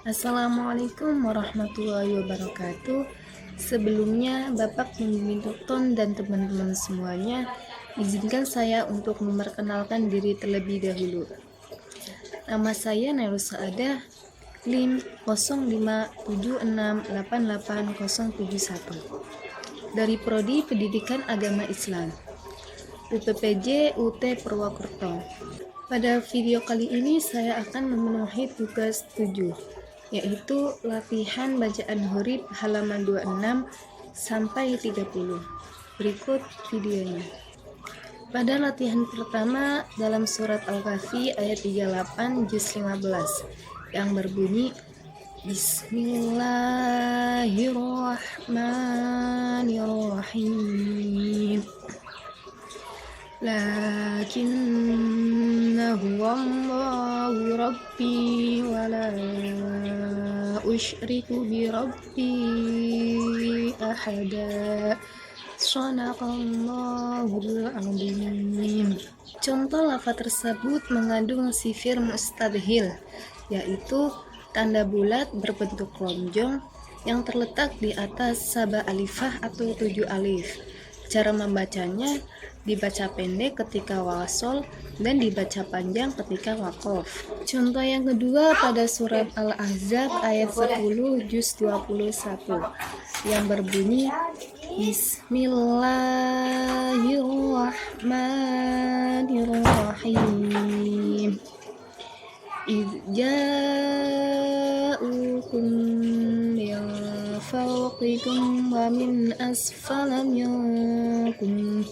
Assalamualaikum warahmatullahi wabarakatuh. Sebelumnya, Bapak Pembimbing Dokton dan teman-teman semuanya, izinkan saya untuk memperkenalkan diri terlebih dahulu. Nama saya Nailus Saadah, NIM 0576688071 dari Prodi Pendidikan Agama Islam, UPPJ UT Purwokerto. Pada video kali ini saya akan memenuhi tugas 7, yaitu latihan bacaan huruf halaman 26 sampai 30. Berikut videonya. Pada latihan pertama dalam surat Al-Kahfi ayat 38 juz 15 yang berbunyi Bismillahirrahmanirrahim. Lakinna huwallahu rabbi wa la usyriku bi rabbi ahada. Shadaqallahul azim. Contoh lafaz tersebut mengandung sifir mustadhil, yaitu tanda bulat berbentuk lonjong yang terletak di atas sabah alifah atau 7 alif. Cara membacanya dibaca pendek ketika wasol dan dibaca panjang ketika waqaf. Contoh yang kedua pada surat Al-Ahzab ayat 10 juz 21 yang berbunyi Bismillahirrahmanirrahim. Ja'ukum min fawqikum wa min asfala minkum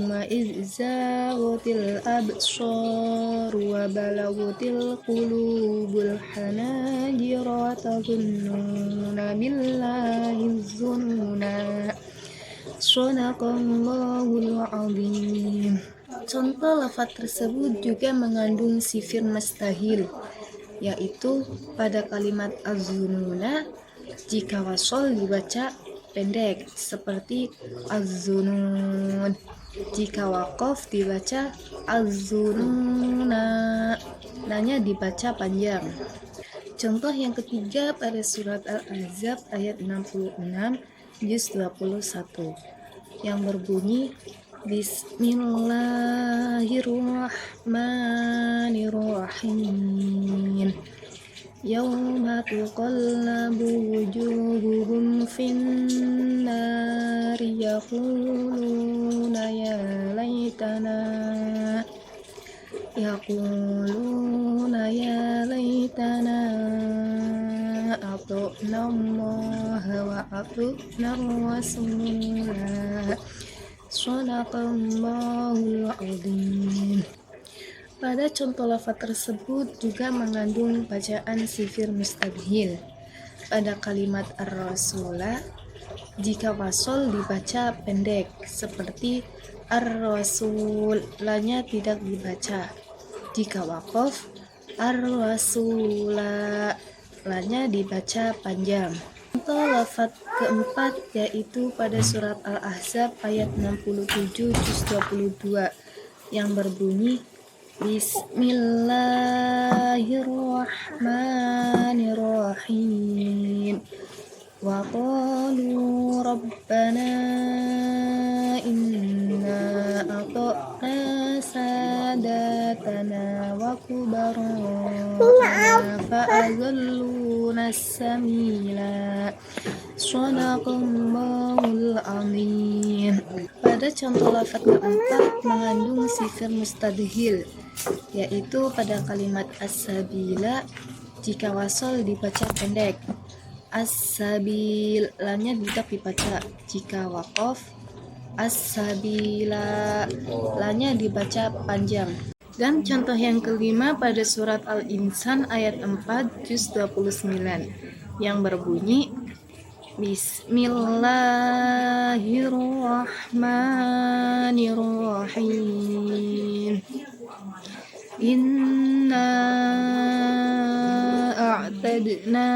wa izzaghatil absar wa balaghatil qulubul hanajir wa tazunnuna billahi dzununa. Shadaqallahul azim. Contoh lafaz tersebut juga mengandung sifir mustahil, yaitu pada kalimat az-zununa jika wasol dibaca pendek seperti az-zunun, jika waqaf dibaca az-zununa, nanya dibaca panjang. Contoh yang ketiga pada surat Al-Ahzab ayat 66 juz 21 yang berbunyi Bismillahirrahmanirrahim. Yawma tuqallabu wujuhuhum finnari yaquluna ya laytana ata'na Allah wa ata'na Rasulah. Shadaqallahul azim. Pada contoh lafaz tersebut juga mengandung bacaan sifir mustadhil. Pada kalimat ar-rasulah jika wasol dibaca pendek seperti ar-rasul, lanya tidak dibaca. Jika waqaf ar-rasula, lanya dibaca panjang. Contoh lafaz keempat yaitu pada surat Al-Ahzab ayat 67 juz 22 yang berbunyi Bismillahirrahmanirrahim. Wa qalu rabbana inna ata'na sadatana wa kubarana fa'azalluna as-samila. Shadaqallahul azim. Pada contoh lafaz keempat mengandung sifir mustadhil, yaitu pada kalimat as-sabila jika wasol dibaca pendek, as-sabil, lamnya tidak dibaca. Jika waqaf as-sabila, lamnya dibaca panjang. Dan contoh yang kelima pada surat Al-Insan ayat 4 juz 29 yang berbunyi Bismillahirrahmanirrahim. Inna a'tadna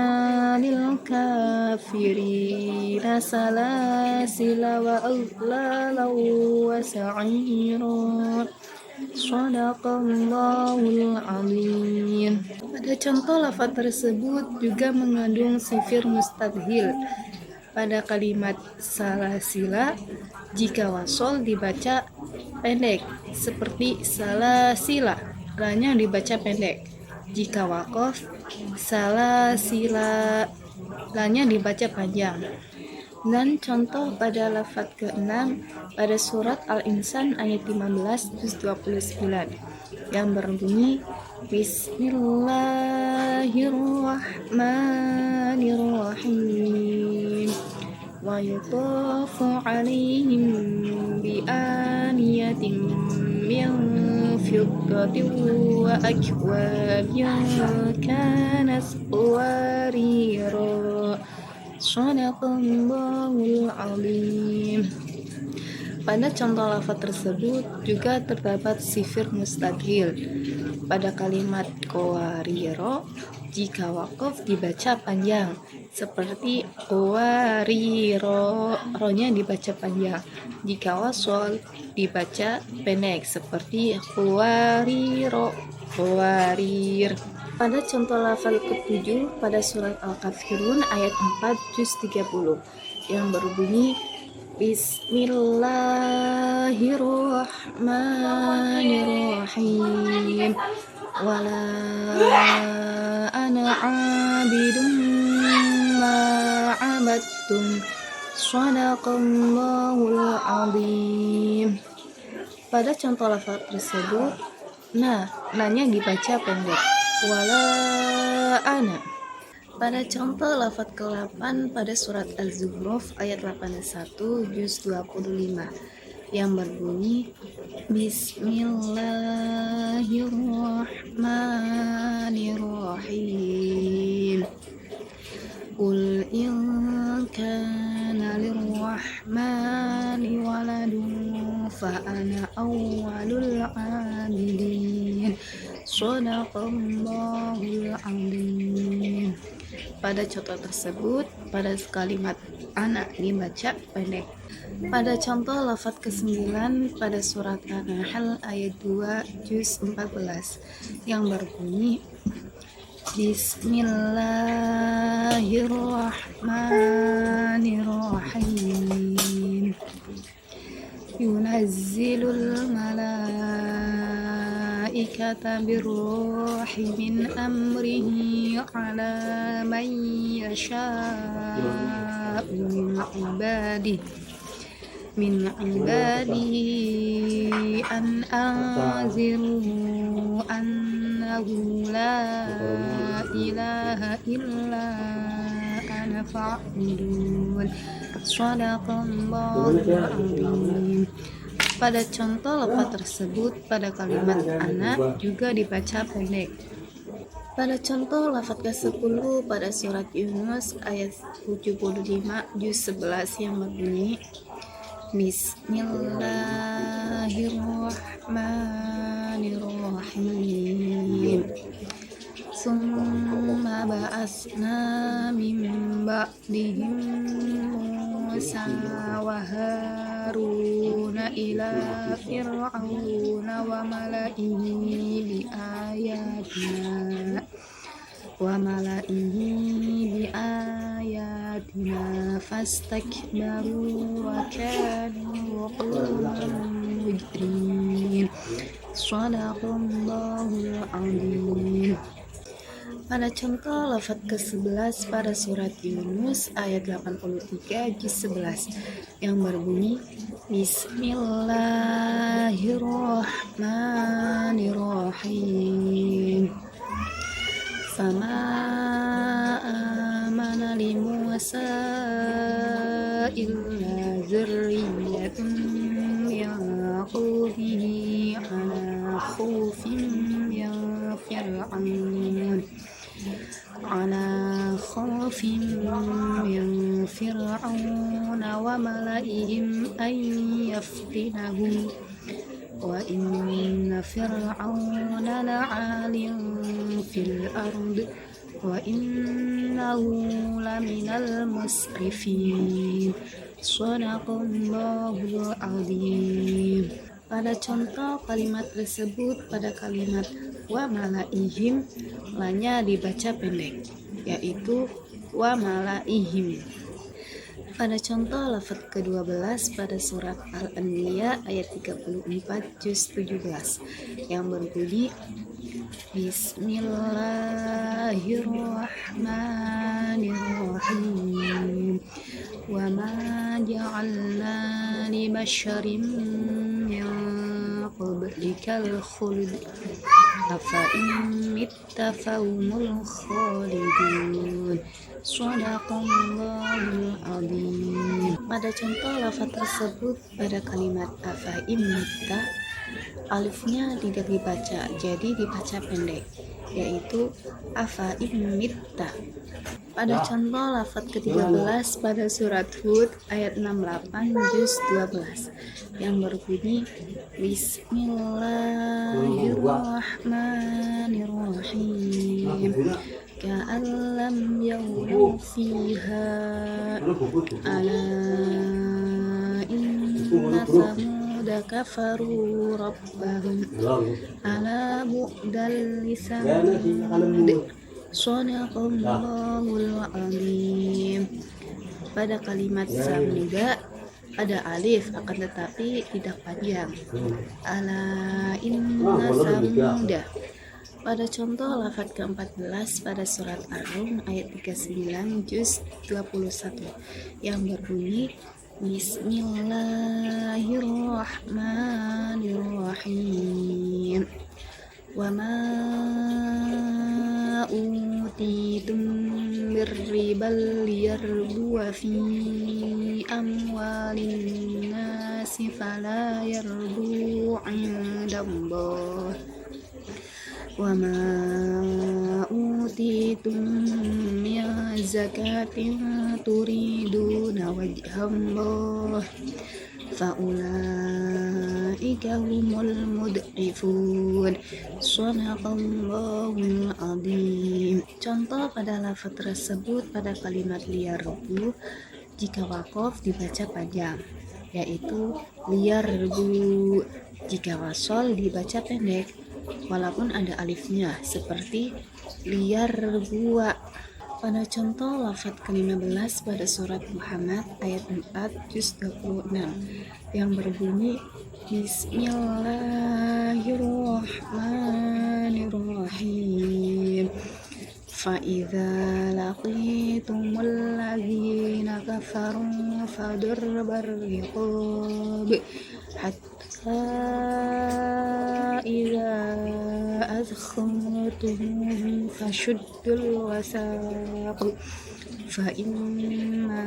lil kafirina salasila wa aghlala wa sa'ira. Shadaqallahul azim. contoh lafaz tersebut juga mengandung sifir mustadhil. Pada kalimat salasila, jika wasol dibaca pendek, seperti salasila, la-nya dibaca pendek. Jika wakof, salasila, la-nya dibaca panjang. Dan contoh pada lafaz ke-6 pada surat Al-Insan ayat 15 juz 29 yang berbunyi Bismillahirrahmanirrahim wa yutafu alaihim bi aniyatin min fiddatin wa akwabin kanat qawarira. Shadaqallahul azim. Pada contoh lafaz tersebut juga terdapat sifir mustadhil. Pada kalimat qawariro, jika wakof dibaca panjang, seperti qawariro, ro-nya dibaca panjang. Jika wasol dibaca pendek, seperti qawariro, qawarir. Pada contoh lafaz ke-7 pada surat Al-Kafirun ayat 4 juz 30 yang berbunyi Bismillahirrahmanirrahim wala ana abidun ma abadtum shadaqallahul azim. Pada contoh lafaz tersebut, na-nya dibaca pendek. Wala ana. Pada contoh lafaz ke-8 pada surat Az-Zukhruf ayat 81 juz 25 yang berbunyi Bismillahirrahmanirrahim. Qul in kana lirrahmani waladun fa ana awwalul abidin. Shadaqallahul azim. Pada contoh tersebut, pada kalimat anak dibaca pendek. Pada contoh lafaz ke-9 pada surat An-Nahl ayat 2 juz 14 yang berbunyi Bismillahirrahmanirrahim. Yunazzilul malaikata birruhi min amrihi ala man yasha'u min ibadihi an anziru annahu la ilaha illa ana fa'budun. Shadaqallahul azim. Pada contoh lafaz tersebut pada kalimat anak juga dibaca pendek. Pada contoh lafaz ke-10 pada surat Yunus ayat 75 juz 11 yang berbunyi Bismillahirrahmanirrahim. Summa ba'asna min ba'dihim Musa wa Haruna ila fir'auna wa mala'ihi bi ayatina fastakbaru wa kanu qauman mujrimin. Shadaqallahul azim. Pada contoh lafaz ke-11 pada surat Yunus ayat 83 juz 11 yang berbunyi Bismillahirrahmanirrahim. Fama amana li Musa illa dzurriyyatun min qawmihi ala khawfin min fir'aun wa mala'ihim an yaftinahum wa inna fir'auna la'alin fil ard wa innahu laminal musrifin. Shadaqallahul azim. Pada contoh kalimat tersebut, pada kalimat wa malaihim, lanya dibaca pendek, yaitu wa malaihim. Pada contoh lafaz ke-12 pada surat Al-Anbiya ayat 34 juz 17 yang berbunyi Bismillahirrahmanirrahim. Wa ma ja'alna li basyarin min qablikal khuld afa in mitta fahumul khalidun. Shadaqallahul azim. Pada contoh lafaz tersebut pada kalimat afa in mitta, alifnya tidak dibaca, jadi dibaca pendek, yaitu afa in mitta. Pada contoh lafaz ke-13 pada surat Hud ayat 68 juz 12 yang berbunyi Bismillahirrahmanirrahim. Ka'an lam yaghnaw fiha ala inna samuda kafaru rabbahum ala bu'dal lisan. Shadaqallahul azim. Pada kalimat samuda ada alif akan tetapi tidak panjang. Ala inna samuda. Pada contoh lafaz ke-14 pada surat Ar-Rum ayat 39 juz 21 yang berbunyi Bismillahirrahmanirrahim. Wa ma utitum mirribal liyarbuwa fi amwalin nasi fala yarbu 'indallah. Wa ma utitum min zakatin turiduna wajhallah faulaika humul mud'ifun. Shadaqallahul azim. Contoh pada lafaz tersebut pada kalimat liyarbu, jika waqaf dibaca panjang, yaitu liyarbu. Jika wasol dibaca pendek walaupun ada alifnya, seperti liyarbua. Pada contoh lafaz ke-15 pada surat Muhammad ayat 4 juz 26 yang berbunyi Bismillahirrahmanirrahim. Fa'idza laqitumul ladzina kafaru fadarbar riqab hatta idza adkhaltumuhum fashuddul wasaq fa imma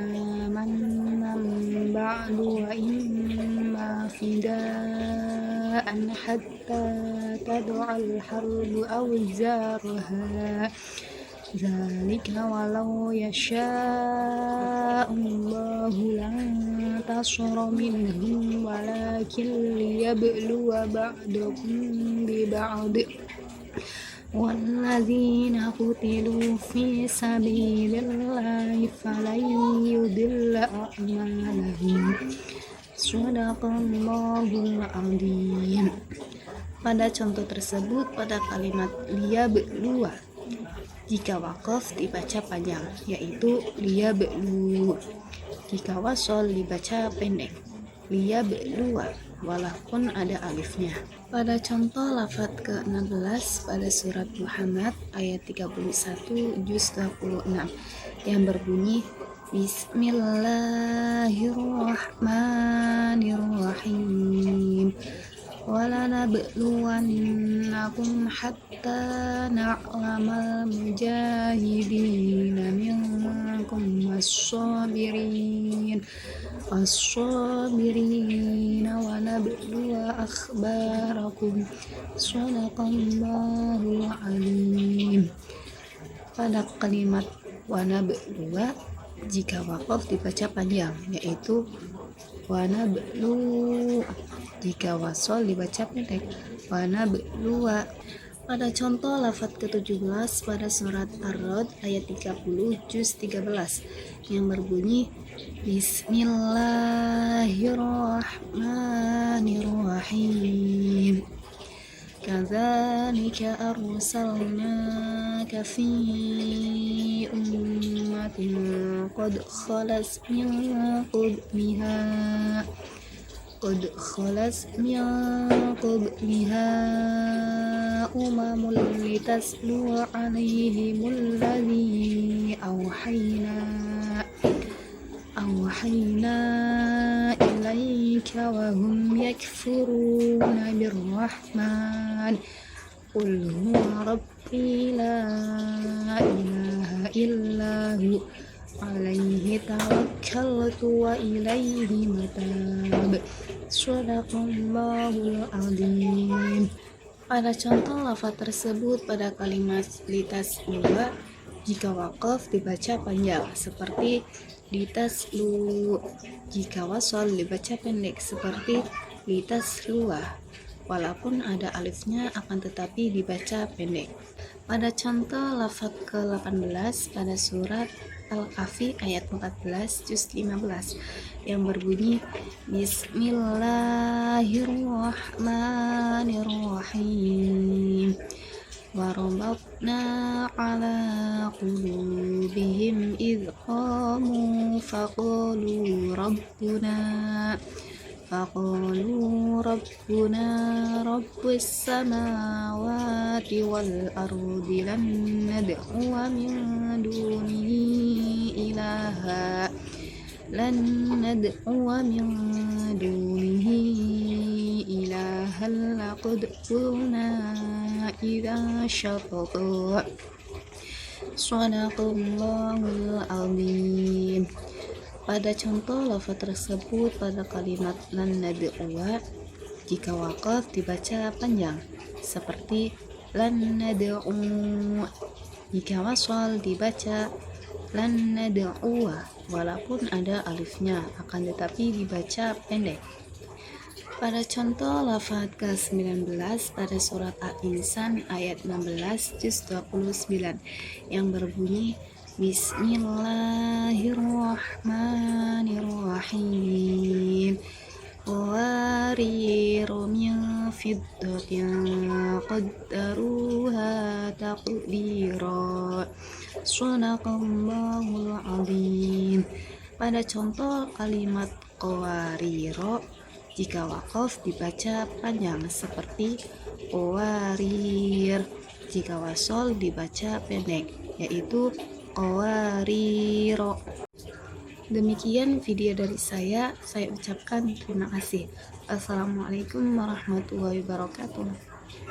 mannan ba'du wa imma fidaan hatta tad'al harbu aw zarha Zalika walau yasha'allahu lantasara minhum walakin liyabluwa ba'dakum bi ba'd walladzina qutilu fi sabilillahi falan yudilla a'malahum. Shadaqallahul azim. Pada contoh tersebut pada kalimat liyabluwa, jika waqaf dibaca panjang, yaitu liyablu. Jika wasol dibaca pendek, liyabluwa, walaupun ada alifnya. Pada contoh lafaz ke-16 pada surat Muhammad ayat 31 juz 26 yang berbunyi Bismillahirrahmanirrahim. وَلَنَبْلُوَنَّكُمْ حَتَّى نَعْلَمَ الْمُجَاهِدِينَ مِنكُمْ وَالصَّابِرِينَ وَنَبْلُوَ أَخْبَارَكُمْ. Shadaqallahul azim. Pada kalimat wanabluwa, jika waqaf dibaca panjang, yaitu wanablu. Jika wasol dibaca pendek, wanabluwa. Pada contoh lafaz ke-17 pada surat Ar-Ra'd ayat 30 juz 13 yang berbunyi Bismillahirrahmanirrahim. Kadzalika arsalnaka fi ummatin qad khalas min qabliha umamun litaslu alaihimul ladzi awhayna ilaika wa hum yakfuruna birrahman qul huwa rabbi la ilaha illahu alaihi tawakkaltu wa ilaihi matab. Shadaqallahul azim. Pada contoh lafaz tersebut pada kalimat litaslu jika waqaf dibaca panjang seperti litaslu, jika wasal dibaca pendek seperti litaslua, walaupun ada alifnya akan tetapi dibaca pendek. Pada contoh lafaz ke-18 pada surat Al-Kahfi ayat 14 juz 15 yang berbunyi Bismillahirrahmanirrahim. Warabatna ala qulubihim idh qamu faqalu rabbuna rabbus samawati wal ardi lan nad'uwa min dunihi ilahan laqad qulna idza syatata. Shadaqallahul azim. Pada contoh lafaz tersebut pada kalimat lan nad'uwa jika waqaf dibaca panjang seperti lan nad'u, jika wasal dibaca lan nad'uwa walaupun ada alifnya akan tetapi dibaca pendek. Pada contoh lafaz ke-19 pada surat Al-Insan ayat 16 juz 29 yang berbunyi Bismillahirrahmanirrahim. Qawariru min fiddatin qaddaruha taqdira. Shadaqallahul azim. Pada contoh kalimat qawariro jika waqaf dibaca panjang seperti qawarir, jika wasol dibaca pendek yaitu qawariro. Demikian video dari saya ucapkan terima kasih. Assalamualaikum warahmatullahi wabarakatuh.